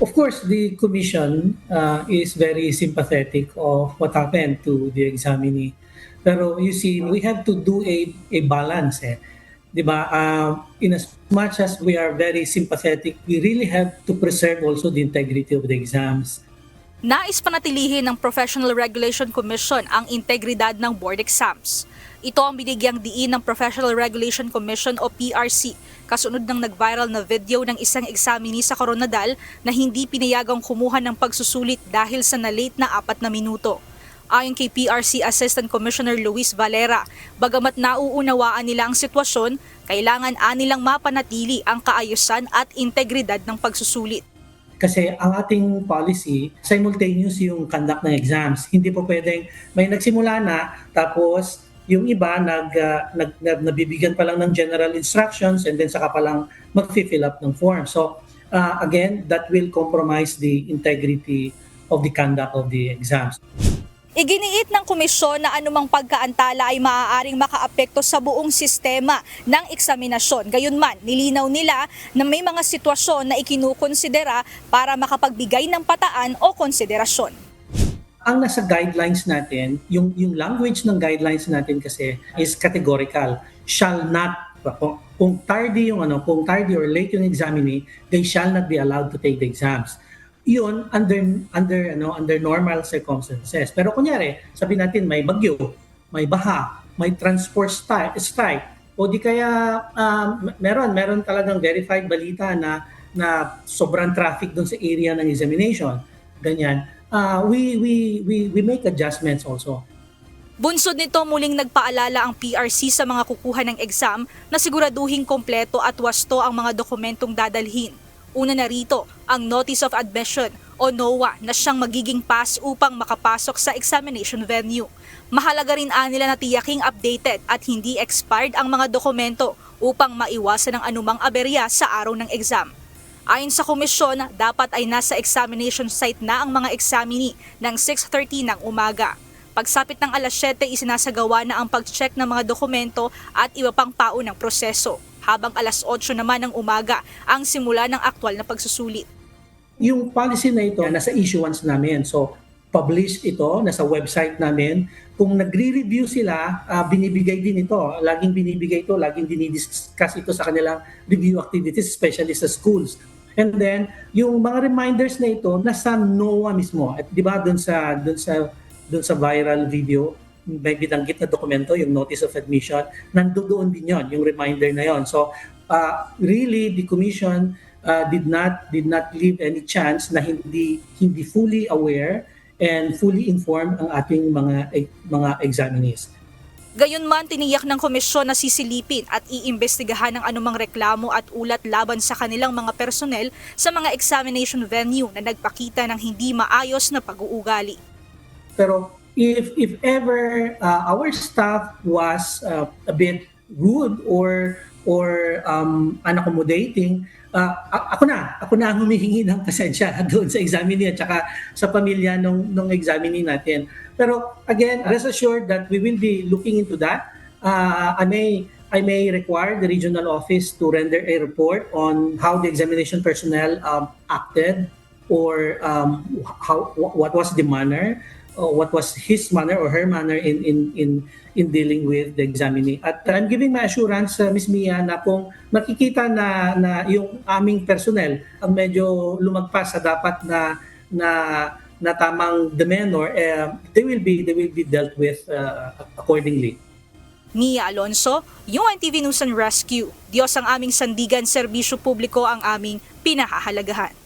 Of course, the commission is very sympathetic of what happened to the examinee. Pero you see, we have to do a balance. Di ba? In as much as we are very sympathetic, we really have to preserve also the integrity of the exams. Nais panatilihin ng Professional Regulation Commission ang integridad ng board exams. Ito ang binigyang diin ng Professional Regulation Commission o PRC kasunod ng nag-viral na video ng isang examinee sa Coronadal na hindi pinayagang kumuha ng pagsusulit dahil sa na-late na 4 na minuto. Ayon kay PRC Assistant Commissioner Luis Valera, bagamat nauunawaan nila ang sitwasyon, kailangan anilang mapanatili ang kaayusan at integridad ng pagsusulit. Kasi ang ating policy, simultaneous yung conduct ng exams. Hindi po pwedeng may nagsimula na tapos yung iba nabibigyan pa lang ng general instructions and then saka pa lang mag-fill up ng form. So again, that will compromise the integrity of the conduct of the exams. Iginiit ng komisyon na anumang pagkaantala ay maaaring makaapekto sa buong sistema ng eksaminasyon. Gayunman, nilinaw nila na may mga sitwasyon na ikinukonsidera para makapagbigay ng pataan o konsiderasyon. Ang nasa guidelines natin, yung language ng guidelines natin kasi is categorical. Shall not, kung tardy or late yung examinee, they shall not be allowed to take the exams. Yun under normal circumstances. Pero kunyari, sabi natin may bagyo, may baha, may transport strike, o di kaya meron talagang verified balita na sobrang traffic doon sa area ng examination. Ganyan. We make adjustments also. Bunsod nito, muling nagpaalala ang PRC sa mga kukuha ng exam na siguraduhing kompleto at wasto ang mga dokumentong dadalhin. Una na rito, ang Notice of Admission o NOA na siyang magiging pass upang makapasok sa examination venue. Mahalaga rin nila na tiyaking updated at hindi expired ang mga dokumento upang maiwasan ang anumang aberya sa araw ng exam. Ayon sa komisyon, dapat ay nasa examination site na ang mga examinee ng 6:30 ng umaga. Pagsapit ng alas 7, isinasagawa na ang pag-check ng mga dokumento at iba pang paunang proseso. Habang alas 8 naman ng umaga ang simula ng aktwal na pagsusulit. Yung policy na ito nasa issuance namin. So, published ito, nasa website namin. Kung nagre-review sila, binibigay din ito. Laging binibigay ito, laging dinidiscuss ito sa kanilang review activities, especially sa schools. And then, yung mga reminders na ito, nasa NOA mismo. At di ba, dun sa viral video, may binanggit na dokumento, yung Notice of Admission, nandoon din yon, yung reminder na yon. So, really, the Commission did not leave any chance na hindi fully aware and fully informed ang ating mga examinees. Gayunman, tiniyak ng komisyon na sisilipin at iimbestigahan ng anumang reklamo at ulat laban sa kanilang mga personnel sa mga examination venue na nagpakita ng hindi maayos na pag-uugali. Pero if ever our staff was a bit rude or unaccommodating, ako na ang humihingi ng pasensya doon sa examinee at saka sa pamilya ng examinee natin. Pero again, rest assured that we will be looking into that. I may require the regional office to render a report on how the examination personnel acted or what was the manner. What was his manner or her manner in dealing with the examinee. At I'm giving my assurance, Ms. Mia, na kung makikita na yung aming personnel ang medyo lumagpas sa dapat na tamang demeanor, they will be dealt with accordingly. Mia Alonso, UNTV News and Rescue. Diyos ang aming sandigan, serbisyo publiko ang aming pinahahalagahan.